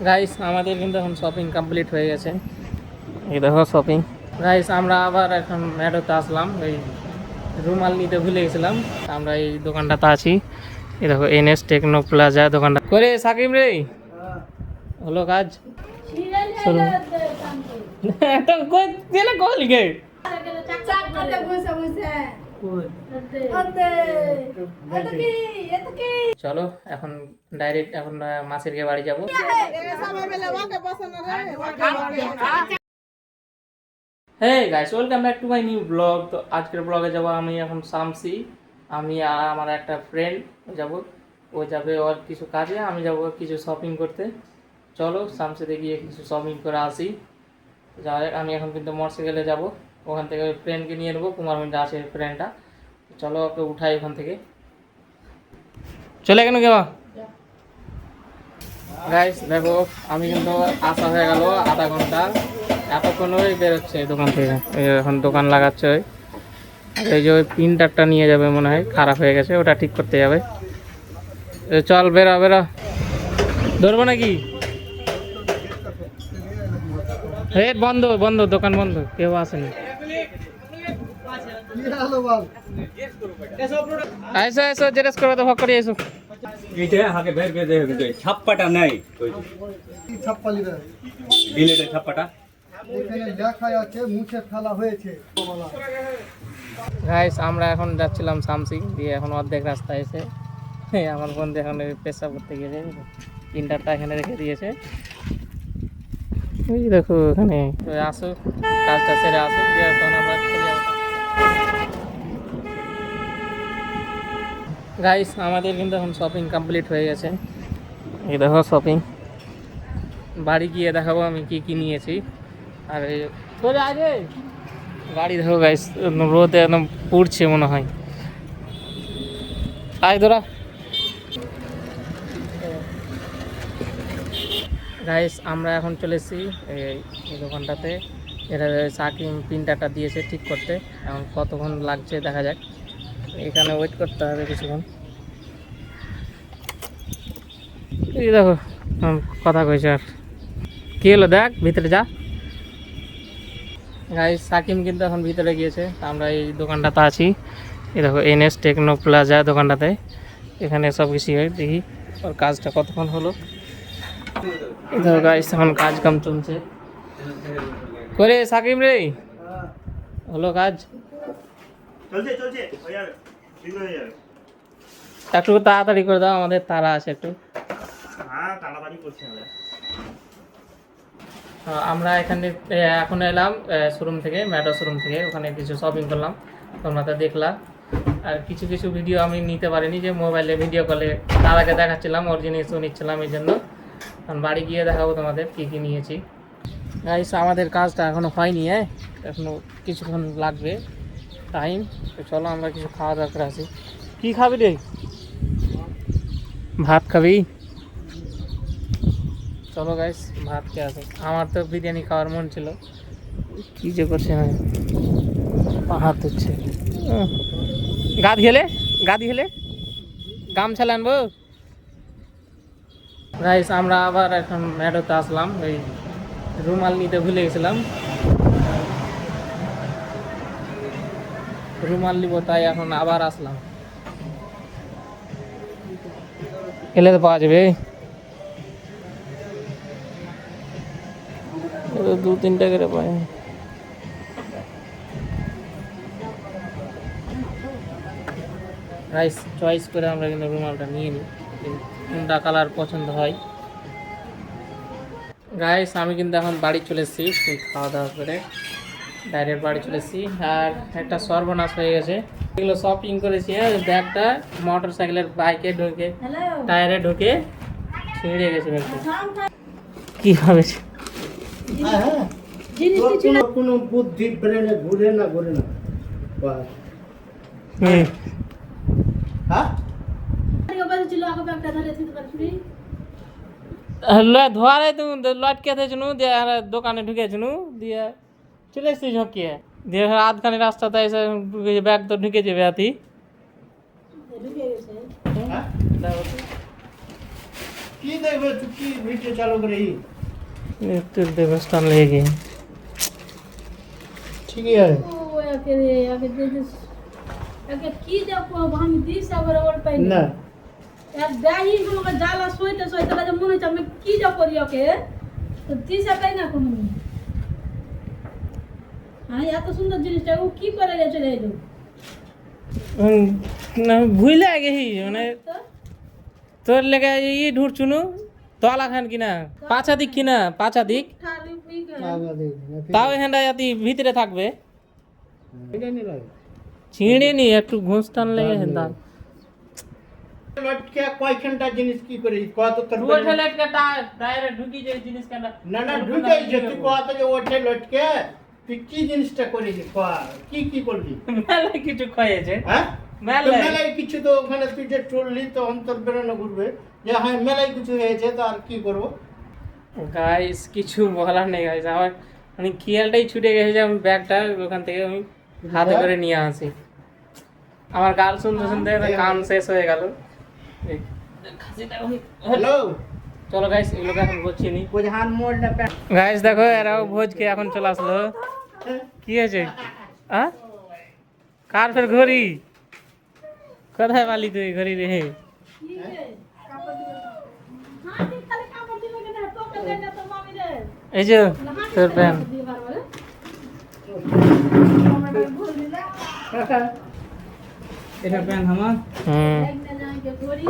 Guys আমাদের কিন্তু এখন শপিং কমপ্লিট হয়ে গেছে। এই দেখো শপিং। গাইস আমরা আবার এখন মেট্রোতে আসলাম, এই রুমাল নিতে ভুলে গেছিলাম। আমরা এই দোকানটাতে আছি। এই দেখো এনএস টেকনো প্লাজা দোকানটা করে সাকিব রে হলো কাজ শুরু। তো কই দিলে কল গে চলো এখন ডাইরেক্ট এখন মাসির গে বাড়ি যাবো। Hey guys, welcome back to my new blog. তো আজকের ব্লগে যাব আমি এখন শামসি, আমি আর আমার একটা ফ্রেন্ড যাব। ও যাবে ওর কিছু কাজে, আমি যাব কিছু শপিং করতে। চলো শামসিতে গিয়ে কিছু শপিং করে আসি। যাই আমি এখন কিন্তু মোটরসাইকেলে যাব, ওখান থেকে ফ্রেন্ডকে নিয়ে নেবো, কুমারগঞ্জে আছে ফ্রেন্ডটা। চলো ওকে উঠাই ওখান থেকে। চলে কেন কেমন গাইস দেখো আমি কিন্তু আসা হয়ে গেল আধা ঘন্টা, এতক্ষণ ওই বেরোচ্ছে দোকান থেকে। এখন দোকান লাগাচ্ছে ওই, এই যে ওই প্রিন্টারটা নিয়ে যাবে মনে হয়, খারাপ হয়ে গেছে, ওটা ঠিক করতে যাবে। চল বেরো বেরো, ধরবো নাকি? হেড বন্ধ বন্ধ, দোকান বন্ধ, কেউ আসেনি। আইসো আইসো জেরেস করবে তো ভক করে আইসো। এইটা আগে বের করে দেখো, কিন্তু ছাপ্পাটা নাই, ওই কি ছাপ্পা লিবে? ডিলেটের ছাপ্পাটা এখানে লেখা আছে মুছে ফেলা হয়েছে। গাইস আমরা এখন যাচ্ছিলাম শামসি দিয়ে, এখন অর্ধেক রাস্তা এসে আমার বন্ধু এখন পেশাব করতে গিয়েছে, প্রিন্টারটা এখানে রেখে দিয়েছে। এই দেখো এখানে আসুক, কাজটা সেরে আসুক দিয়ে তখন আমরা চলে যাবো। গাইস আমাদের কিন্তু এখন শপিং কমপ্লিট হয়ে গেছে। এই দেখো শপিং, বাড়ি গিয়ে দেখাবো আমি কি কি নিয়েছি। আর এই গাড়ি দেখো গাইস, রোদে একদম পুড়ছে মনে হয়। আয় ধরা গাইস, আমরা এখন চলে এসেছি এই দোকানটাতে। এটা সাকিম প্রিন্টারটা দিয়েছে ঠিক করতে, এখন কতক্ষণ লাগছে দেখা যাক। এখানে ওয়েট করতে হবে কিছুক্ষণ। এই দেখো কথা কইছে, আর কি হলো দেখ ভিতরে যা। গাইস সাকিম কিন্তু এখন ভিতরে গিয়েছে, আমরা এই দোকানটাতে আছি। এই দেখো এনএস টেকনো প্লাজা দোকানটাতে, এখানে সব কিছু হয়। দেখি ওর কাজটা কতক্ষণ হলো। এই দেখো গাইস এখন কাজ কাম চলছে করে সাকিম রে হলো কাজ চলছে চলছে, ওই আর শীঘ্র হয়ে যাবে। একটু তাড়াতাড়ি করে দাও, আমাদের তাড়া আছে একটু। হ্যাঁ তাড়াতাড়ি করছি আমরা। আমরা এখানে এখন এলাম শোরুম থেকে, মেট্রো শোরুম থেকে, ওখানে কিছু শপিং করলাম, তোমরা তো দেখলা। আর কিছু কিছু ভিডিও আমি নিতে পারিনি, যে মোবাইলে ভিডিও কলে দাদাকে দেখাচ্ছিলাম, ওর জিনিসও নিচ্ছিলাম, এই জন্য বাড়ি গিয়ে দেখাবো তোমাদের কী কী নিয়েছি। গাইস আমাদের কাজটা এখনও হয়নি, এখনও কিছুক্ষণ লাগবে টাইম। তো চলো আমরা কিছু খাওয়া দাওয়া করে আসি। কী খাবি রে? ভাত খাবি? চলো গাইস ভাত খেয়ে আসো। আমার তো বিরিয়ানি খাওয়ার মন ছিল, কী যে করছে না, হাত হচ্ছে। গাদি হেলে গামছা আনবো। গাইস আমরা আবার এখন মেট্রোতে আসলাম, এই রুমাল নিতে ভুলে গেছিলাম, রুমাল নিব, তাই এখন আবার আসলাম। এলে তো পাওয়া যাবে, 2-3 করে পাই। রাইস চয়েস করে আমরা কিন্তু রুমালটা নিয়ে নিই, কোনটা কালার পছন্দ হয়। গাইস আমি কিন্তু এখন বাড়ি চলে এসেছি, খাওয়া দাওয়া করে ডাইরেক্ট বাড়ি চলে এসেছি। আর একটা সর্বনাশ হয়ে গেছে, এগুলো শপিং করেছি, ব্যাগটা মোটর সাইকেলের বাইকে ঢুকে টায়ারে ঢুকে ছিঁড়ে গেছে ব্যাগটা। কী হবে কোনো বুদ্ধি ব্রেনে ঘুরে না হ্যাঁ ধোয়ারে তুমি লটকে থেছনু দিয়ে দোকানে ঢুকেছনু দিয়ে চলে এসেছি ঝকিয়ে দিয়ে আধখানি রাস্তাতে এসে ব্যাগ তো ঢুকে যাবে হাতি। কি দেখবে তুই কি ভিডিও চালু করে মৃত্যুর দেবস্থান লেগে গিয়ে ঠিকই আছে কি দেখো আমি দিস আবার ওর পাই না আর দাহি গুলোকে জ্বালা সইতে সইতে লাগে মনে হচ্ছে আমি কি যা করি ওকে তো দিশা পাই না কোনো হ্যাঁ এত সুন্দর জিনিসটা ও কি করে গেছে রে এলো না ভুলে গেছি মানে তোর লেগে ই ঢুরছুনু তলা খান কিনা পাঁচা দিক কিনা পাঁচা দিক ঠালি পিক তাও এখানটা যাতে ভিতরে থাকবে এটা নি লাগে ছিঁড়ে নি একটু ঘুষ টান লেগে দাঁত লটকে কয়খানটা জিনিস কি করে কত তোর ওঠে লটকে ডাইরেক্ট ঢুকি যে জিনিস কেন না না ঢুকে যে তুই কত যে ওঠে লটকে তুই কি জিনিসটা করেছিস কি কি করলি মেলা কিছু খাইয়েছে হ্যাঁ মেলা মেলায় কিছু তো ওখানে তুই যে টুললি তো অন্তর বেরোনো ঘুরবে যে হ্যাঁ মেলায় কিছু হয়েছে তো আর কি করবো গাইস কিছু বলার নেই গাইস আমার মানে খেয়ালটাই ছুটে গেছে যে আমি ব্যাগটা ওখান থেকে আমি হাতে করে নিয়ে আসি আমার গাল শুনতে শুনতে কান শেষ হয়ে গেল হ্যালো চলো গাইস এগুলোকে এখন বলছি নি বুঝান মোড় না গাইস দেখো এরাও ভোজ খেয়ে এখন চলে আসলো কি হয়েছে কার ফের ঘড়ি কোথায় পালি তুই ঘড়ি রে হ্যাঁ ঠিক খালি কাপড় দিবে কেন তোকে দেন না তো মামি রে এই যে তোর প্যান দিয়ে পারবে এটা প্যান আমার এক না জানি কে করি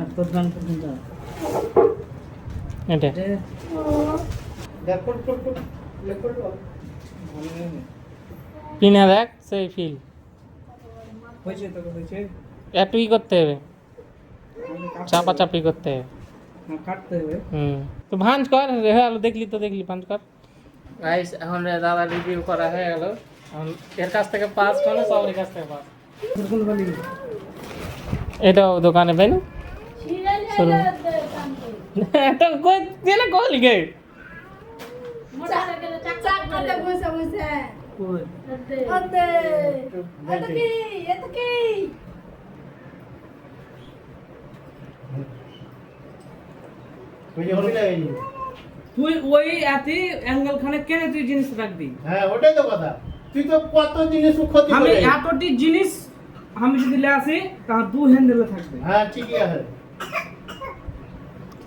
আর তোর গান পর্যন্ত এটা দেখো লেখো পিনা দেখ সেই ফিল হয়েছে তোকে হয়েছে একটু ই করতে হবে চাপা চাপি করতে হবে কাটতে হবে তো ভাঁজ কর হ্যাঁ দেখলি তো দেখলি ভাঁজ কর গাইস এখন দাদা রিভিউ করা হয়ে গেল এখন এর কাছ থেকে পাস করলে সবার কাছ থেকে পাস এটাও দোকানে পাই না ছিড়ে শুরু। নিয়ে কাম করি এটা কই দিলে কল গে মোটা করে চাকচাতে বসে বসে কই আতে এটা কি এটা কি তুই যে হবি না তুই ওই এতে অ্যাঙ্গেল খানে কেন তুই জিনিস রাখবি হ্যাঁ ওটাই তো কথা তুই তো কত জিনিস ক্ষতি আমি করে এতটি জিনিস আমি যদি লে আসি তা দু হ্যান্ডেলে থাকবে হ্যাঁ ঠিকই আছে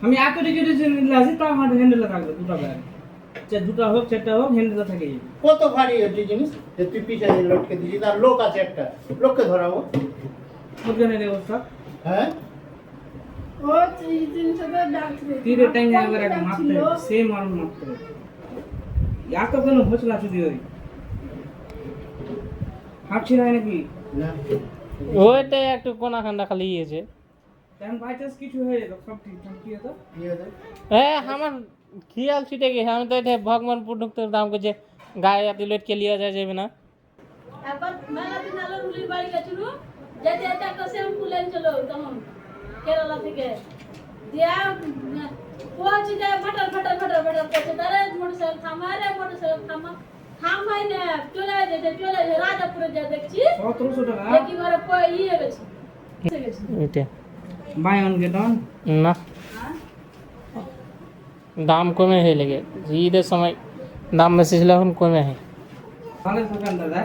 আমি এতটি যদি জিনিস লে আসি তা আমার হ্যান্ডেলে থাকবে দুটো ব্যাগ দুটা হোক চারটা হোক হ্যান্ডেলে থাকে কত ভারী হচ্ছে জিনিস যে তুই পিছনে লটকে দিছিস তার লোক আছে একটা লোককে ধরাবো ওখানে অবস্থা হ্যাঁ ও এই জিনিসটা ডাকছে তীরে টাইম একবার এক মারতে হবে সে মারুন মারতে হবে এত কেন হচ্ছে না যদি ওই হাঁটছি না নাকি না ওইটা একটু কোনা খান্ডা খালি ইয়েছে তেমন বাই চান্স কিছু হয়ে যেত সব ঠিকঠাক কি হতো কি হতো হ্যাঁ আমার খেয়াল ছুটে গেছে আমি তো এটা ভগবানপুর ঢুকতে দাম করছে গায়ে এত লটকে লিয়া যায় যাবে না একবার মেলা দিন আলো রুলির বাড়ি গেছিল যেতে যেতে একটা শ্যাম্পু লেন চলো তখন কেরালা থেকে দিয়া পৌঁছে যায় ফটার ফটার ফটার ফটার করছে তারে মোটরসাইকেল থামা রে মোটরসাইকেল থামা থামাই না চলে যায় রাজাপুরে যা দেখছি 1700 টাকা দেখি ঘরে ইয়ে গেছে গেছে এটা বাই অন গেট অন না দাম কমে হয়ে লেগে ঈদের সময় দাম বেশি ছিল এখন কমে হয় ভালো দোকান দাদা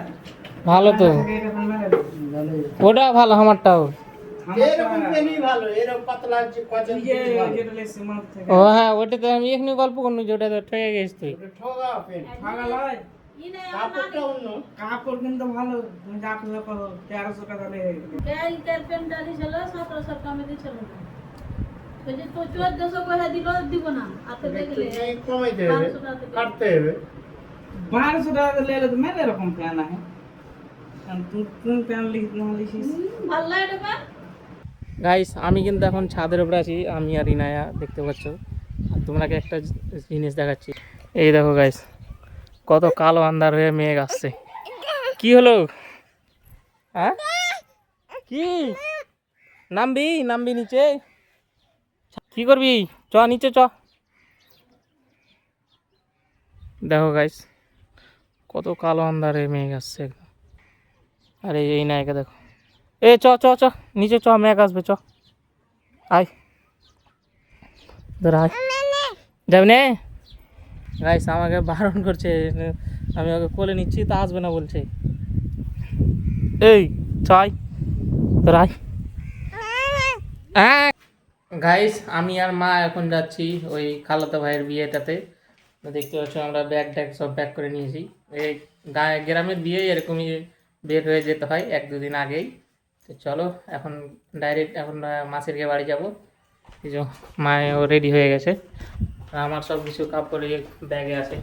ভালো তো এটা কোন মেলা ওটা ভালো আমারটাও এরকম পেনই ভালো এরকম পাতলা আছে কচন যে যেটা লেসে মাল থেকে ও হ্যাঁ ওটাতে আমি এখানে গল্প করনু যেটা তো ঠকে গেছিস তুই ঠগা পেন ভাগা লয় ইনে কাপড়টা অন্য কাপড় কিন্তু ভালো তুমি যা করলে করো 1300 টাকা লে এই তার পেনটা দিছিল 1700 টাকা মে দিছিল তো যে তো 1400 করে দিল দিব না আতে দেখলে এই কমাইতে হবে 500 টাকা দিবে। কাটতে হবে 1200 টাকা ले लो तो मैं এরকম প্যান আছে তুই প্যান লিখিস ভাল লাগে না গাইস আমি কিন্তু এখন ছাদের উপরে আছি আমি আর ইনায়া দেখতে পাচ্ছ আর তোমাকে একটা জিনিস দেখাচ্ছি এই দেখো গাইস কত কালো আন্ধার হয়ে মেঘ আসছে কি হলো হ্যাঁ কি নামবি নামবি নিচে কি করবি চ নিচে চ দেখো গাইস কত কালো আন্ধার হয়ে মেঘ আসছে একদম আরে এই নায়িকা দেখো এ চ চ চ নিচে চ মেঘ আসবে চ আয় তোরা যাবি না গাইস আমাকে বারণ করছে, আমি ওকে কোলে নিচ্ছি তা আসবে না বলছে। এই চাই তোরা গাইস আমি আর মা এখন যাচ্ছি ওই খালাতো ভাইয়ের বিয়েটাতে। তো দেখতে পাচ্ছ আমরা ব্যাগ ট্যাগ সব প্যাক করে নিয়েছি। এই গ্রামের বিয়ে এরকমই বের হয়ে যেতে হয় 1-2 দিন আগেই। তো চলো এখন ডাইরেক্ট এখন মাসিরকে বাড়ি যাব। এই যে মাও রেডি হয়ে গেছে, আর আমার সব কিছু কাপড় ব্যাগে আছে।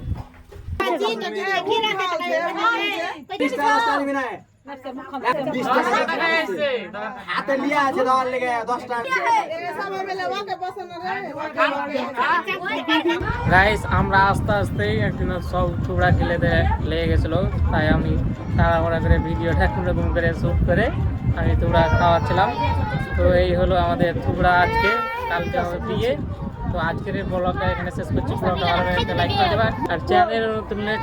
গাইস আমরা আস্তে আস্তেই একদিন সব চূড়া খেলে লেগে গেছিলো, তাই আমি তাড়াহুড়া করে ভিডিওটা এরকম করে শ্যুট করে আমি চূড়া খাওয়াচ্ছিলাম। তো এই হলো আমাদের চূড়া আজকে, কালকে হবে বিয়ে। তো আজকের এই ব্লগটা এখানে শেষ করছি। ব্লগটা ভালো লাগে লাইক করে দেবা, আর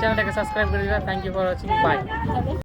চ্যানেলটাকে সাবস্ক্রাইব করে দেবা। Thank you for watching, by.